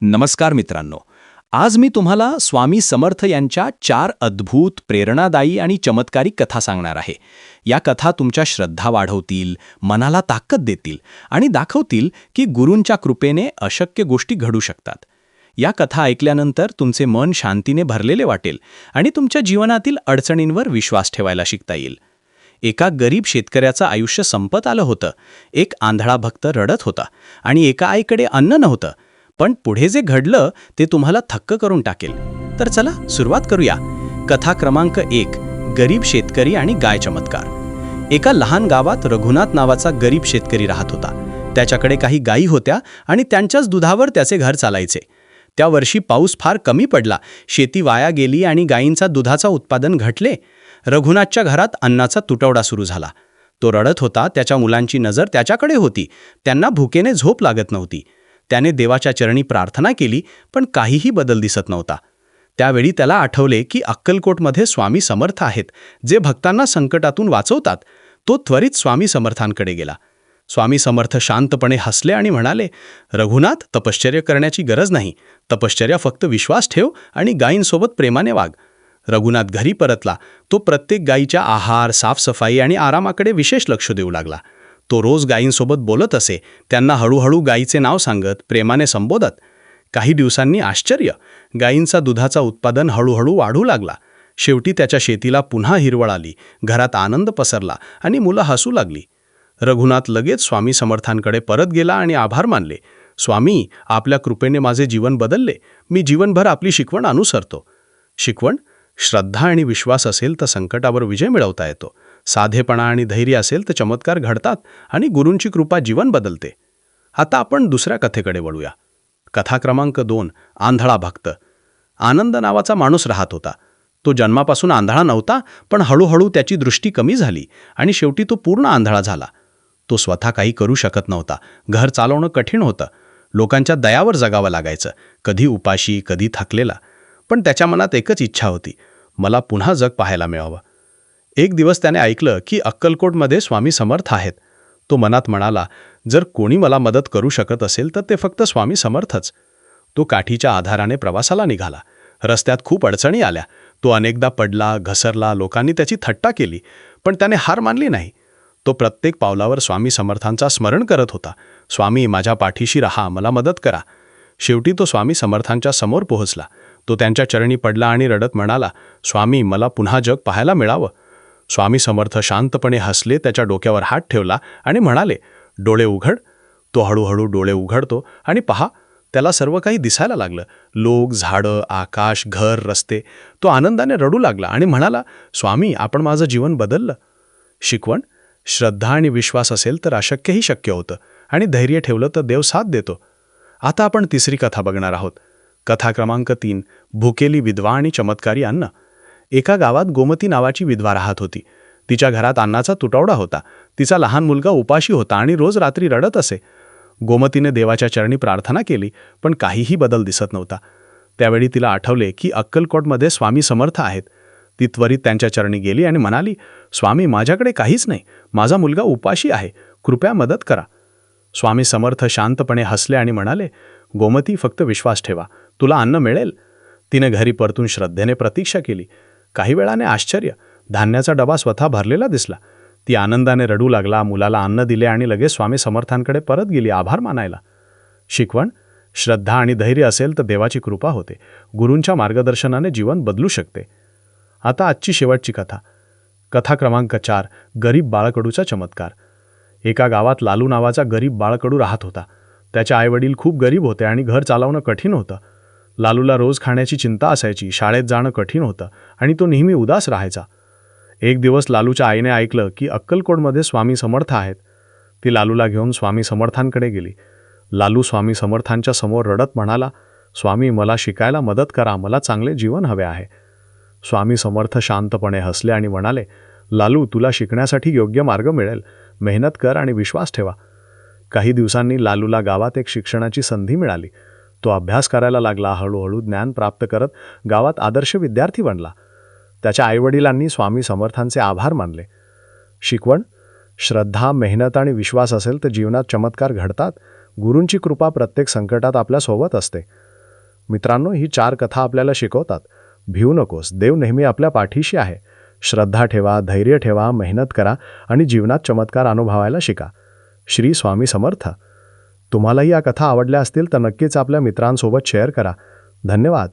नमस्कार मित्रांनो. आज मी तुम्हाला स्वामी समर्थ यांच्या 4 अद्भुत, प्रेरणादायी आणि चमत्कारिक कथा सांगणार आहे. या कथा तुमच्या श्रद्धा वाढवतील, मनाला ताकद देतील आणि दाखवतील की गुरूंच्या कृपेने अशक्य गोष्टी घडू शकतात. या कथा ऐकल्यानंतर तुमचे मन शांतीने भरलेले वाटेल आणि तुमच्या जीवनातील अडचणींवर विश्वास ठेवायला शिकता येईल. एका गरीब शेतकऱ्याचं आयुष्य संपत आलं होतं. एक आंधळा भक्त रडत होता आणि एका आईकडे अन्न नव्हतं. पण पुढे जे घडलं ते तुम्हाला थक्क करून टाकेल. तर चला सुरुवात करूया. कथा क्रमांक 1. गरीब शेतकरी आणि गाय चमत्कार. एका लहान गावात रघुनाथ नावाचा गरीब शेतकरी राहत होता. त्याच्याकडे काही गायी होत्या आणि त्यांच्याच दुधावर त्याचे घर चालायचे. त्या वर्षी पाऊस फार कमी पडला, शेती वाया गेली आणि गायींचा दुधाचा उत्पादन घटले. रघुनाथच्या घरात अन्नाचा तुटवडा सुरू झाला. तो रडत होता. त्याच्या मुलांची नजर त्याच्याकडे होती. त्यांना भुकेने झोप लागत नव्हती. त्याने देवाच्या चरणी प्रार्थना केली, पण काहीही बदल दिसत नव्हता. त्यावेळी त्याला आठवले की अक्कलकोटमध्ये स्वामी समर्थ आहेत, जे भक्तांना संकटातून वाचवतात. तो त्वरित स्वामी समर्थांकडे गेला. स्वामी समर्थ शांतपणे हसले आणि म्हणाले, रघुनाथ, तपश्चर्या करण्याची गरज नाही. तपश्चर्या फक्त विश्वास ठेव आणि गायींसोबत प्रेमाने वाग. रघुनाथ घरी परतला. तो प्रत्येक गायीच्या आहार, साफसफाई आणि आरामाकडे विशेष लक्ष देऊ लागला. तो रोज गायींसोबत बोलत असे, त्यांना हळूहळू गायीचे नाव सांगत, प्रेमाने संबोधत. काही दिवसांनी आश्चर्य, गायींचा दुधाचा उत्पादन हळूहळू वाढू लागला. शेवटी त्याच्या शेतीला पुन्हा हिरवळ आली, घरात आनंद पसरला आणि मुलं हसू लागली. रघुनाथ लगेच स्वामी समर्थांकडे परत गेला आणि आभार मानले. स्वामी, आपल्या कृपेने माझे जीवन बदलले. मी जीवनभर आपली शिकवण अनुसरतो. शिकवण? श्रद्धा आणि विश्वास असेल तर संकटावर विजय मिळवता येतो. साधेपणा आणि धैर्य असेल तर चमत्कार घडतात आणि गुरूंची कृपा जीवन बदलते. आता आपण दुसऱ्या कथेकडे वळूया. कथा क्रमांक 2. आंधळा भक्त. आनंद नावाचा माणूस राहत होता. तो जन्मापासून आंधळा नव्हता, पण हळूहळू त्याची दृष्टी कमी झाली आणि शेवटी तो पूर्ण आंधळा झाला. तो स्वतः काही करू शकत नव्हता. घर चालवणं कठीण होतं. लोकांच्या दयावर जगावं लागायचं, कधी उपाशी, कधी थकलेला. पण त्याच्या मनात एकच इच्छा होती, मला पुन्हा जग पाहायला मिळावं. एक दिवस त्याने ऐकलं की अक्कलकोटमध्ये स्वामी समर्थ आहेत. तो मनात म्हणाला, जर कोणी मला मदत करू शकत असेल तर ते फक्त स्वामी समर्थच. तो काठीच्या आधाराने प्रवासाला निघाला. रस्त्यात खूप अडचणी आल्या. तो अनेकदा पडला, घसरला, लोकांनी त्याची थट्टा केली, पण त्याने हार मानली नाही. तो प्रत्येक पावलावर स्वामी समर्थांचा स्मरण करत होता. स्वामी, माझ्या पाठीशी राहा, मला मदत करा. शेवटी तो स्वामी समर्थांच्या समोर पोहोचला. तो त्यांच्या चरणी पडला आणि रडत म्हणाला, स्वामी, मला पुन्हा जग पाहायला मिळावं. स्वामी समर्थ शांतपणे हसले, त्याच्या डोक्यावर हात ठेवला आणि म्हणाले, डोळे उघड. तो हळूहळू डोळे उघडतो आणि पहा, त्याला सर्व काही दिसायला लागलं. लोक, झाडं, आकाश, घर, रस्ते. तो आनंदाने रडू लागला आणि म्हणाला, स्वामी, आपण माझं जीवन बदललं. शिकवण? श्रद्धा आणि विश्वास असेल तर अशक्यही शक्य होतं आणि धैर्य ठेवलं तर देव साथ देतो. आता आपण तिसरी कथा बघणार आहोत. कथा क्रमांक 3. भुकेली विधवा आणि चमत्कारी अन्न. एका गावात गोमती नावाची विधवा राहत होती. तिच्या घरात अन्नाचा तुटवडा होता. तिचा लहान मुलगा उपाशी होता आणि रोज रात्री रडत असे. गोमतीने देवाच्या चरणी प्रार्थना केली, पण काहीही बदल दिसत नव्हता. त्यावेळी तिला आठवले की अक्कलकोटमध्ये स्वामी समर्थ आहेत. ती त्वरित त्यांच्या चरणी गेली आणि म्हणाली, स्वामी, माझ्याकडे काहीच नाही. माझा मुलगा उपाशी आहे. कृपया मदत करा. स्वामी समर्थ शांतपणे हसले आणि म्हणाले, गोमती, फक्त विश्वास ठेवा, तुला अन्न मिळेल. तिने घरी परतून श्रद्धेने प्रतीक्षा केली. काही वेळाने आश्चर्य, धान्याचा डबा स्वतः भरलेला दिसला. ती आनंदाने रडू लागला, मुलाला अन्न दिले आणि लगेच स्वामी समर्थांकडे परत गेली आभार मानायला. शिकवण? श्रद्धा आणि धैर्य असेल तर देवाची कृपा होते. गुरूंच्या मार्गदर्शनाने जीवन बदलू शकते. आता आजची शेवटची कथा. कथा क्रमांक 4. गरीब बाळकडूचा चमत्कार. एका गावात लालू नावाचा गरीब बाळकडू राहत होता. त्याचे आईवडील खूप गरीब होते आणि घर चालवणं कठीण होतं. लालूला रोज खाण्याची चिंता असायची, शाळेत जाणं कठीण होतं आणि तो नेहमी उदास राहायचा. एक दिवस लालूच्या आईने ऐकलं की अक्कलकोटमध्ये स्वामी समर्थ आहेत. ती लालूला घेऊन स्वामी समर्थांकडे गेली. लालू स्वामी समर्थांच्या समोर रडत म्हणाला, स्वामी, मला शिकायला मदत करा, मला चांगले जीवन हवे आहे. स्वामी समर्थ शांतपणे हसले आणि म्हणाले, लालू, तुला शिकण्यासाठी योग्य मार्ग मिळेल. मेहनत कर आणि विश्वास ठेवा. काही दिवसांनी लालूला गावात एक शिक्षणाची संधी मिळाली. तो अभ्यास करायला लागला. हळूहळू ज्ञान प्राप्त करत गावात आदर्श विद्यार्थी बनला. त्याच्या आईवडिलांनी स्वामी समर्थांचे आभार मानले. शिकवण? श्रद्धा, मेहनत आणि विश्वास असेल तर जीवनात चमत्कार घडतात. गुरूंची कृपा प्रत्येक संकटात आपल्यासोबत असते. मित्रांनो, ही 4 कथा आपल्याला शिकवतात, भिवू नकोस, देव नेहमी आपल्या पाठीशी आहे. श्रद्धा ठेवा, धैर्य ठेवा, मेहनत करा आणि जीवनात चमत्कार अनुभवायला शिका. श्री स्वामी समर्थ. तुम्हालाही या कथा आवडल्या असतील तर नक्कीच आपल्या मित्रांसोबत शेअर करा. धन्यवाद.